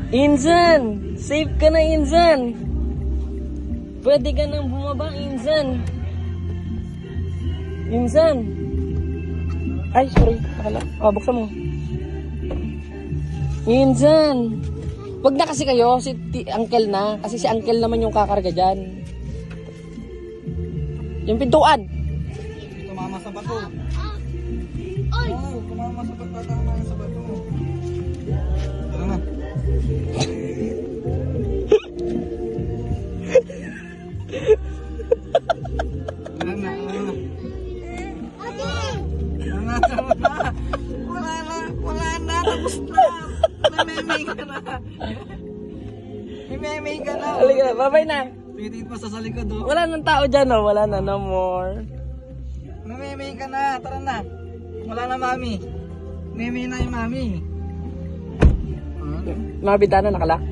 Insan! Safe ka na, Insan! Pwede ka nang bumaba, Insan! Insan! Ay, sorry. Nakala. Oh, buksan mo. Insan! Wag na kasi kayo, si Uncle na. Kasi si Uncle naman yung kakarga dyan. Yung pintuan! Tumama sa bato. Ay! Oo, tumama sa bato. Tama sa bato. Tara na. Wala na, tapos na. Namemay ka na. Namemay ka na. Halika, babay na. Tingin pa sa likod, oh. Wala nang tao dyan, oh. Wala na, no more. Namemay ka na, tara na. Wala na, mami. Namemay na yung mami. Mga bintana nakalak.